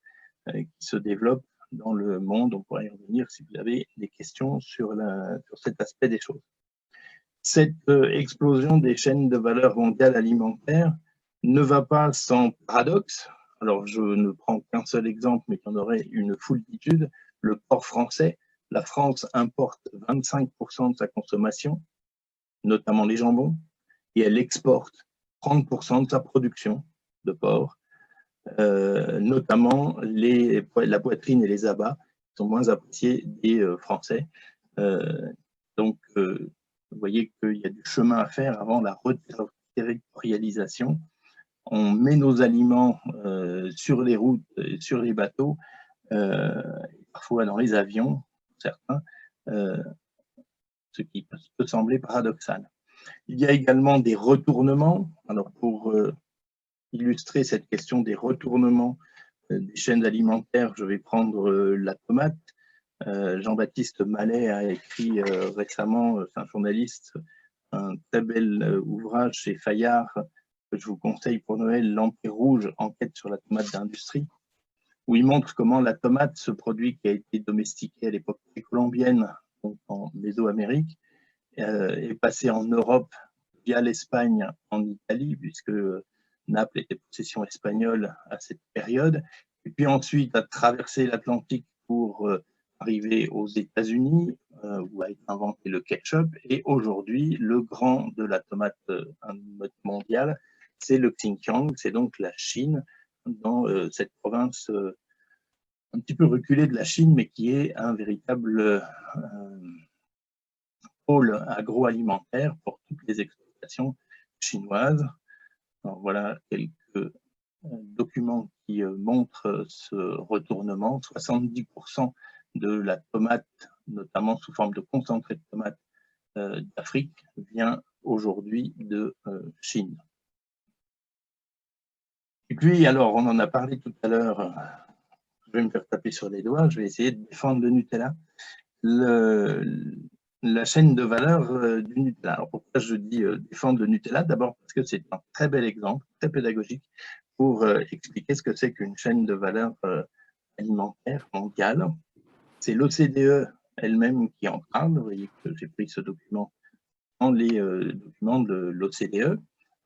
qui se développent dans le monde. On pourrait y revenir si vous avez des questions sur cet aspect des choses. Cette explosion des chaînes de valeur mondiales alimentaires ne va pas sans paradoxe. Alors, je ne prends qu'un seul exemple, mais qui en aurait une foultitude. Le porc français La France importe 25% de sa consommation, notamment les jambons, et elle exporte 30% de sa production de porc, notamment la poitrine et les abats sont moins appréciés des Français. Donc, vous voyez qu'il y a du chemin à faire avant la reterritorialisation. On met nos aliments sur les routes, sur les bateaux, parfois dans les avions, certains, ce qui peut sembler paradoxal. Il y a également des retournements. Alors, pour illustrer cette question des retournements des chaînes alimentaires, je vais prendre la tomate. Jean-Baptiste Mallet a écrit récemment, c'est un journaliste, un très bel ouvrage chez Fayard, que je vous conseille pour Noël, L'Empire rouge, enquête sur la tomate d'industrie, où il montre comment la tomate, ce produit qui a été domestiqué à l'époque précolombienne, donc en Mésoamérique, est passé en Europe via l'Espagne en Italie, puisque Naples était possession espagnole à cette période, et puis ensuite a traversé l'Atlantique pour arriver aux États-Unis, où a été inventé le ketchup, et aujourd'hui, le grand de la tomate mondiale, c'est le Xinjiang, c'est donc la Chine, dans cette province un petit peu reculée de la Chine, mais qui est un véritable pôle agroalimentaire pour toutes les exportations chinoises. Alors voilà quelques documents qui montrent ce retournement. 70% de la tomate, notamment sous forme de concentré de tomate d'Afrique, vient aujourd'hui de Chine. Et puis, alors, on en a parlé tout à l'heure, je vais me faire taper sur les doigts, je vais essayer de défendre le Nutella. La chaîne de valeur du Nutella. Alors pourquoi je dis défendre le Nutella? D'abord parce que c'est un très bel exemple, très pédagogique, pour expliquer ce que c'est qu'une chaîne de valeur alimentaire mondiale. C'est l'OCDE elle-même qui en parle. Vous voyez que j'ai pris ce document dans les documents de l'OCDE.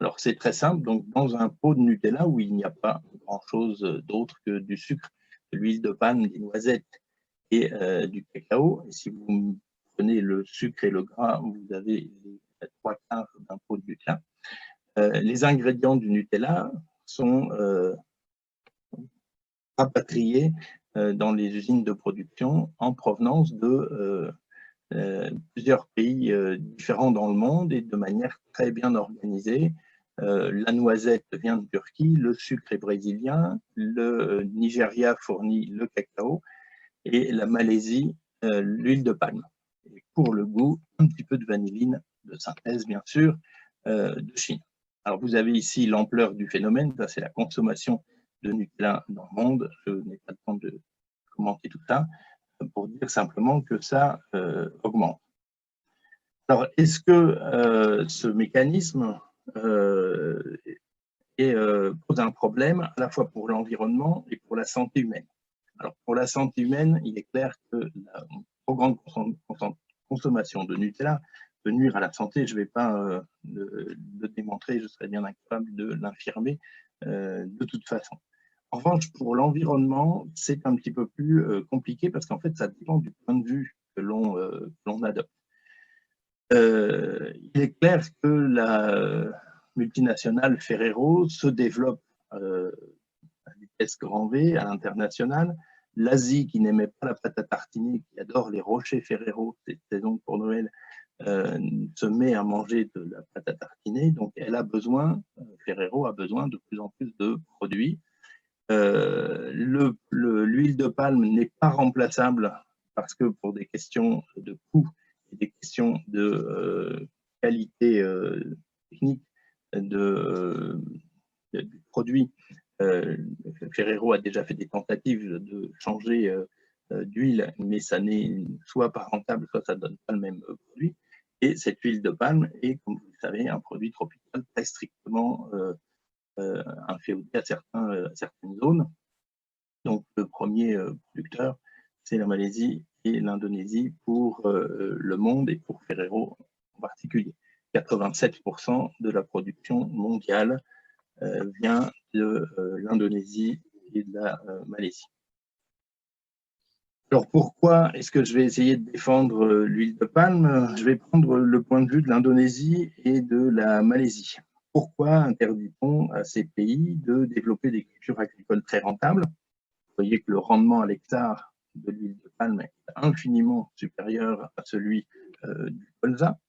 Alors c'est très simple, donc dans un pot de Nutella où il n'y a pas grand-chose d'autre que du sucre, de l'huile de palme, des noisettes et du cacao. Et si vous prenez le sucre et le gras, vous avez les 3/4 d'un pot de Nutella. Les ingrédients du Nutella sont rapatriés dans les usines de production en provenance de plusieurs pays différents dans le monde et de manière très bien organisée. La noisette vient de Turquie, le sucre est brésilien, le Nigeria fournit le cacao et la Malaisie l'huile de palme. Et pour le goût, un petit peu de vanilline de synthèse, bien sûr, de Chine. Alors, vous avez ici l'ampleur du phénomène, ça c'est la consommation de Nutella dans le monde. Je n'ai pas le temps de commenter tout ça, pour dire simplement que ça augmente. Alors, est-ce que ce mécanisme pose un problème à la fois pour l'environnement et pour la santé humaine? Alors, pour la santé humaine, il est clair que la trop grande consommation de Nutella peut nuire à la santé. Je ne vais pas le démontrer, je serais bien incapable de l'infirmer de toute façon. En revanche, pour l'environnement, c'est un petit peu plus compliqué parce qu'en fait, ça dépend du point de vue que l'on adopte. Il est clair que la multinationale Ferrero se développe à vitesse grand V à l'international. L'Asie, qui n'aimait pas la pâte à tartiner, qui adore les rochers Ferrero, c'était donc pour Noël, se met à manger de la pâte à tartiner. Donc, Ferrero a besoin de plus en plus de produits. L'huile de palme n'est pas remplaçable parce que pour des questions de coût et des questions de qualité technique du produit, Ferrero a déjà fait des tentatives de changer d'huile, mais ça n'est soit pas rentable, soit ça ne donne pas le même produit. Et cette huile de palme est, comme vous le savez, un produit tropical très strictement inféodé à certaines zones. Donc, le premier producteur, c'est la Malaisie et l'Indonésie pour le monde et pour Ferrero en particulier. 87% de la production mondiale vient de l'Indonésie et de la Malaisie. Alors pourquoi est-ce que je vais essayer de défendre l'huile de palme? Je vais prendre le point de vue de l'Indonésie et de la Malaisie. Pourquoi interdit-on à ces pays de développer des cultures agricoles très rentables? Vous voyez que le rendement à l'hectare de l'huile de palme est infiniment supérieur à celui du colza.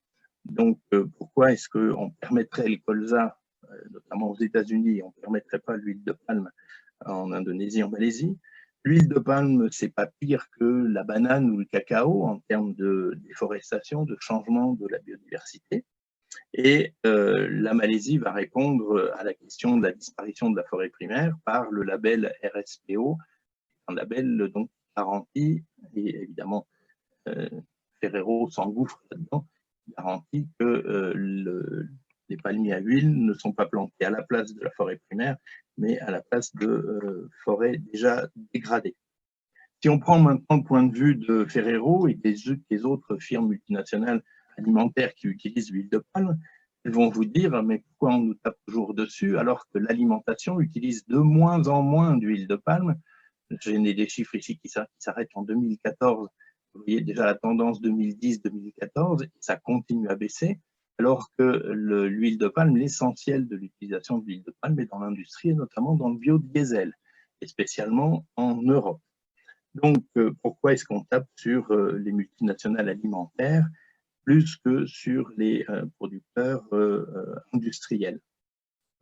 Donc pourquoi est-ce qu'on permettrait le colza, notamment aux États-Unis, et on ne permettrait pas l'huile de palme en Indonésie, en Malaisie? L'huile de palme, c'est pas pire que la banane ou le cacao en termes de déforestation, de changement de la biodiversité. Et la Malaisie va répondre à la question de la disparition de la forêt primaire par le label RSPO, un label donc garantit, et évidemment Ferrero s'engouffre là-dedans, garantit que les palmiers à huile ne sont pas plantés à la place de la forêt primaire, mais à la place de forêts déjà dégradées. Si on prend maintenant le point de vue de Ferrero et des autres firmes multinationales alimentaires qui utilisent l'huile de palme, elles vont vous dire « mais pourquoi on nous tape toujours dessus alors que l'alimentation utilise de moins en moins d'huile de palme ?» J'ai des chiffres ici qui s'arrêtent en 2014. Vous voyez déjà la tendance 2010-2014, ça continue à baisser, alors que l'huile de palme, l'essentiel de l'utilisation de l'huile de palme est dans l'industrie et notamment dans le biodiesel, et spécialement en Europe. Donc, pourquoi est-ce qu'on tape sur les multinationales alimentaires plus que sur les producteurs industriels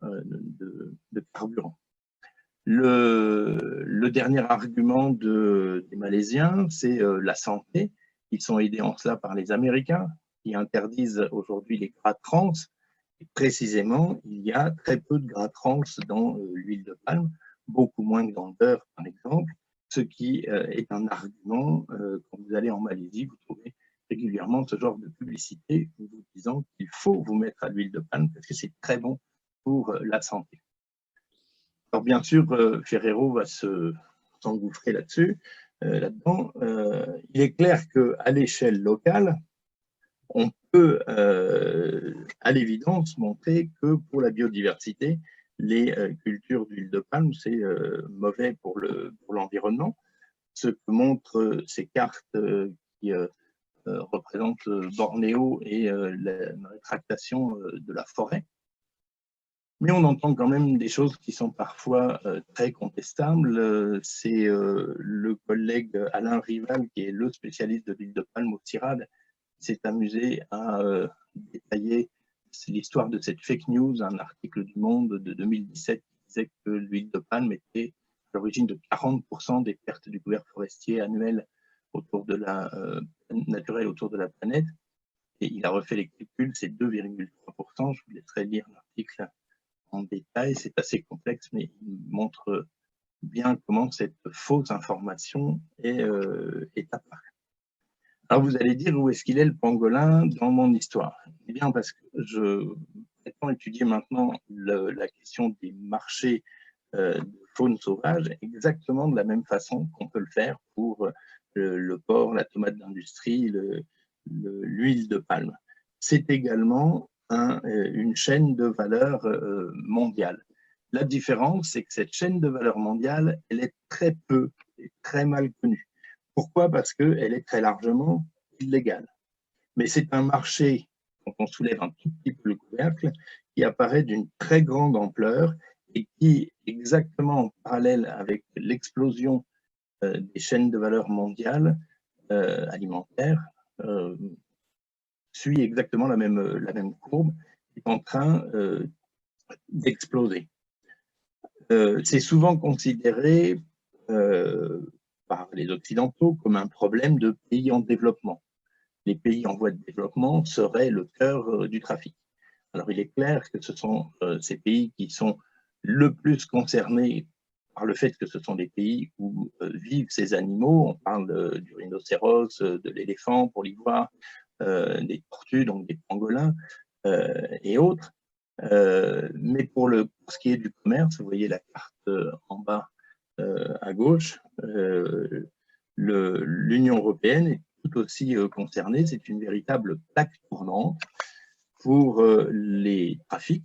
de carburant? Le dernier argument des Malaisiens, c'est la santé. Ils sont aidés en cela par les Américains, qui interdisent aujourd'hui les gras trans. Et précisément, il y a très peu de gras trans dans l'huile de palme, beaucoup moins que dans le beurre, par exemple, ce qui est un argument. Quand vous allez en Malaisie, vous trouvez régulièrement ce genre de publicité vous disant qu'il faut vous mettre à l'huile de palme parce que c'est très bon pour la santé. Alors bien sûr, Ferrero va s'engouffrer là-dessus, là-dedans. Il est clair qu'à l'échelle locale, on peut à l'évidence montrer que pour la biodiversité, les cultures d'huile de palme, c'est mauvais pour l'environnement. Ce que montrent ces cartes qui représentent Bornéo et la rétractation de la forêt. Mais on entend quand même des choses qui sont parfois très contestables. C'est le collègue Alain Rival, qui est le spécialiste de l'huile de palme au CIRAD, qui s'est amusé à détailler l'histoire de cette fake news, un article du Monde de 2017 qui disait que l'huile de palme était à l'origine de 40% des pertes du couvert forestier annuel autour de naturel autour de la planète. Et il a refait les calculs, c'est 2,3%. Je vous laisserai lire l'article en détail, c'est assez complexe, mais il montre bien comment cette fausse information est apparue. Alors vous allez dire, où est-ce qu'il est le pangolin dans mon histoire? Eh bien parce que je prétends étudier maintenant la question des marchés de faune sauvage exactement de la même façon qu'on peut le faire pour le porc, la tomate d'industrie, l'huile de palme. C'est également une chaîne de valeur mondiale. La différence, c'est que cette chaîne de valeur mondiale, elle est très peu et très mal connue. Pourquoi? Parce qu'elle est très largement illégale. Mais c'est un marché, quand on soulève un tout petit peu le couvercle, qui apparaît d'une très grande ampleur et qui, exactement en parallèle avec l'explosion des chaînes de valeur mondiales alimentaires, suit exactement la même courbe, est en train d'exploser. C'est souvent considéré par les Occidentaux comme un problème de pays en développement. Les pays en voie de développement seraient le cœur du trafic. Alors il est clair que ce sont ces pays qui sont le plus concernés par le fait que ce sont des pays où vivent ces animaux. On parle du rhinocéros, de l'éléphant pour l'ivoire, des tortues, donc des pangolins et autres. Mais pour ce qui est du commerce, vous voyez la carte en bas à gauche, l'Union européenne est tout aussi concernée. C'est une véritable plaque tournante pour les trafics.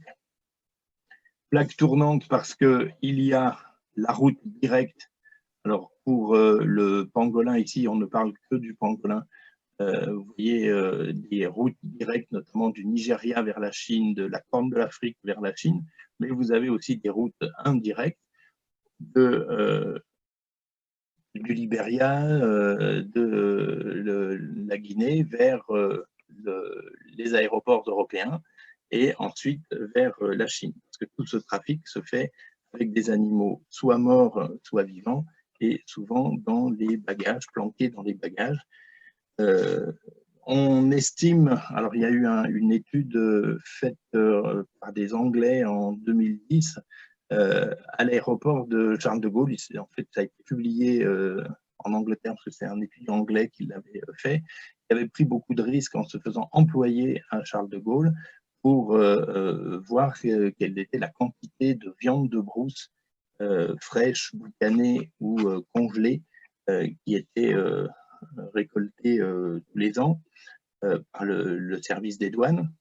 Plaque tournante parce qu'il y a la route directe. Alors, pour le pangolin, ici, on ne parle que du pangolin. Vous voyez des routes directes, notamment du Nigeria vers la Chine, de la Corne de l'Afrique vers la Chine, mais vous avez aussi des routes indirectes du Libéria, la Guinée vers les aéroports européens et ensuite vers la Chine. Parce que tout ce trafic se fait avec des animaux soit morts, soit vivants, et souvent dans les bagages, planqués dans les bagages. On estime, alors il y a eu une étude faite par des Anglais en 2010 à l'aéroport de Charles de Gaulle. En fait, ça a été publié en Angleterre parce que c'est un étudiant anglais qui l'avait fait. Il avait pris beaucoup de risques en se faisant employer à Charles de Gaulle pour voir quelle était la quantité de viande de brousse fraîche, boucanée ou congelée qui était récoltée tous les ans par le service des douanes.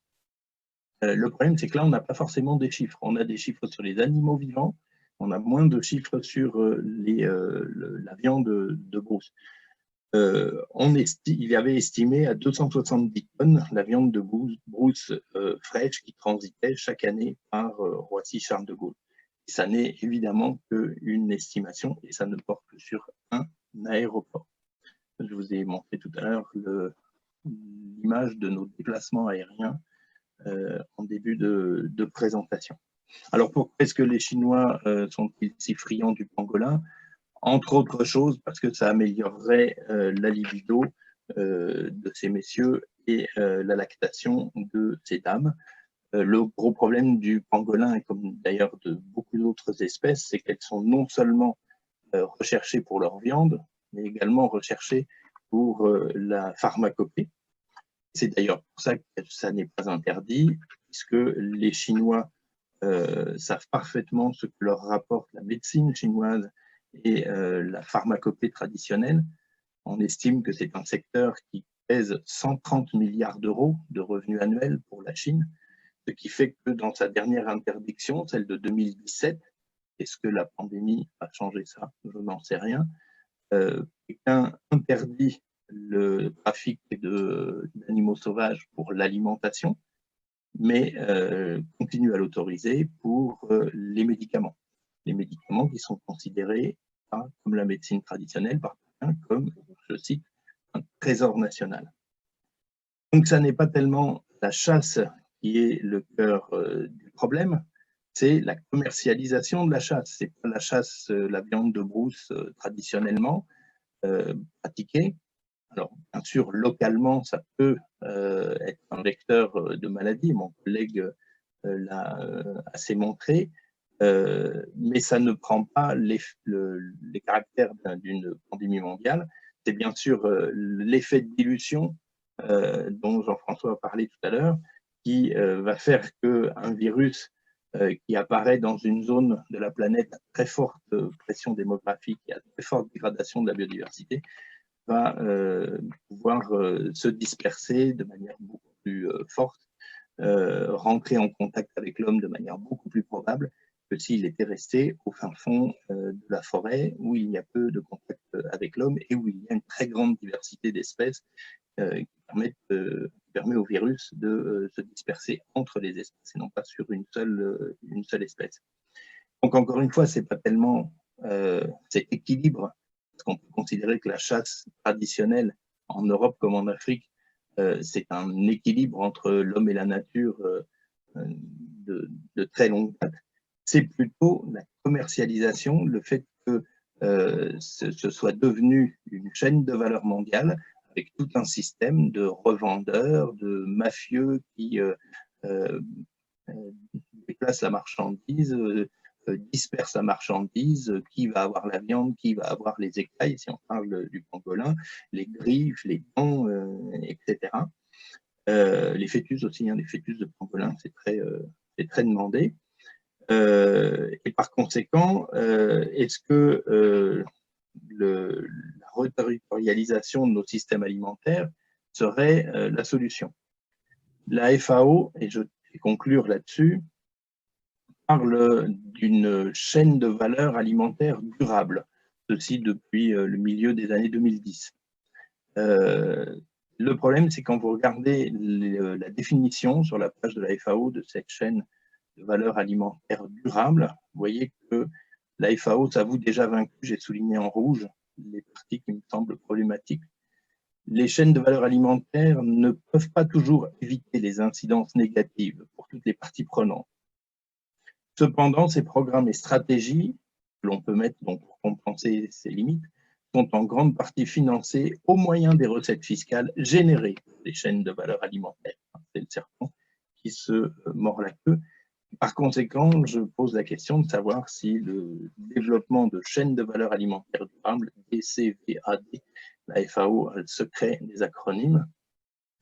Le problème, c'est que là, on n'a pas forcément des chiffres. On a des chiffres sur les animaux vivants, on a moins de chiffres sur la viande de brousse. Il avait estimé à 270 tonnes la viande de brousse fraîche qui transitait chaque année par Roissy-Charles de Gaulle. Et ça n'est évidemment qu'une estimation et ça ne porte que sur un aéroport. Je vous ai montré tout à l'heure l'image de nos déplacements aériens en début de présentation. Alors pourquoi est-ce que les Chinois sont-ils si friands du pangolin? Entre autres choses parce que ça améliorerait la libido de ces messieurs et la lactation de ces dames. Le gros problème du pangolin, et comme d'ailleurs de beaucoup d'autres espèces, c'est qu'elles sont non seulement recherchées pour leur viande, mais également recherchées pour la pharmacopée. C'est d'ailleurs pour ça que ça n'est pas interdit, puisque les Chinois savent parfaitement ce que leur rapporte la médecine chinoise et la pharmacopée traditionnelle. On estime que c'est un secteur qui pèse 130 milliards d'euros de revenus annuels pour la Chine, ce qui fait que dans sa dernière interdiction, celle de 2017, est-ce que la pandémie a changé ça? Je n'en sais rien. Pékin interdit le trafic d'animaux sauvages pour l'alimentation, mais continue à l'autoriser pour les médicaments. Les médicaments qui sont considérés comme la médecine traditionnelle par Pékin comme, je cite, un trésor national. Donc ça n'est pas tellement la chasse qui est le cœur du problème, c'est la commercialisation de la chasse. C'est pas la chasse, la viande de brousse traditionnellement pratiquée. Alors, bien sûr, localement, ça peut être un vecteur de maladie. Mon collègue l'a assez montré, mais ça ne prend pas les caractères d'une pandémie mondiale. C'est bien sûr l'effet de dilution dont Jean-François a parlé tout à l'heure, qui va faire qu'un virus qui apparaît dans une zone de la planète à très forte pression démographique et à très forte dégradation de la biodiversité va pouvoir se disperser de manière beaucoup plus forte, rentrer en contact avec l'homme de manière beaucoup plus probable que s'il était resté au fin fond de la forêt où il y a peu de contact avec l'homme et où il y a une très grande diversité d'espèces qui permet au virus de se disperser entre les espèces et non pas sur une seule espèce. Donc encore une fois, c'est pas tellement cet équilibre, parce qu'on peut considérer que la chasse traditionnelle en Europe comme en Afrique, c'est un équilibre entre l'homme et la nature de très longue date. C'est plutôt la commercialisation, le fait que ce soit devenu une chaîne de valeur mondiale avec tout un système de revendeurs, de mafieux qui déplacent la marchandise, disperse la marchandise, qui va avoir la viande, qui va avoir les écailles, si on parle du pangolin, les griffes, les dents, etc. Les fœtus aussi, les fœtus de pangolin, c'est très demandé. Et par conséquent, est-ce que la reterritorialisation de nos systèmes alimentaires serait la solution? La FAO, et je vais conclure là-dessus, parle d'une chaîne de valeur alimentaire durable. ceci depuis le milieu des années 2010. Le problème, c'est quand vous regardez la définition sur la page de la FAO de cette chaîne de valeur alimentaire durable, vous voyez que la FAO s'avoue déjà vaincue. J'ai souligné en rouge les parties qui me semblent problématiques. Les chaînes de valeur alimentaire ne peuvent pas toujours éviter les incidences négatives pour toutes les parties prenantes. Cependant, ces programmes et stratégies que l'on peut mettre donc, pour compenser ces limites sont en grande partie financés au moyen des recettes fiscales générées par les chaînes de valeur alimentaire. C'est le serpent qui se mord la queue. Par conséquent, je pose la question de savoir si le développement de chaînes de valeur alimentaire durable, DCVAD, la FAO a le secret des acronymes.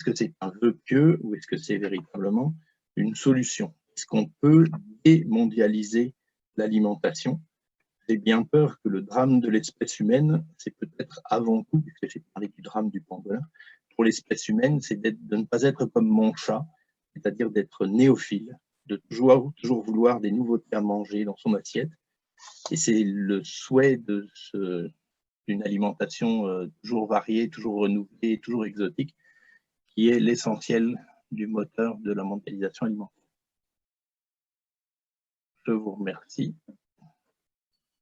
Est-ce que c'est un vœu pieux ou est-ce que c'est véritablement une solution? Est-ce qu'on peut démondialiser l'alimentation? J'ai bien peur que le drame de l'espèce humaine, c'est peut-être avant tout, puisque j'ai parlé du drame du pangolin, pour l'espèce humaine, c'est de ne pas être comme mon chat, c'est-à-dire d'être néophile, de toujours vouloir des nouveautés à manger dans son assiette. Et c'est le souhait d'une alimentation toujours variée, toujours renouvelée, toujours exotique, qui est l'essentiel du moteur de la mondialisation alimentaire. Je vous remercie.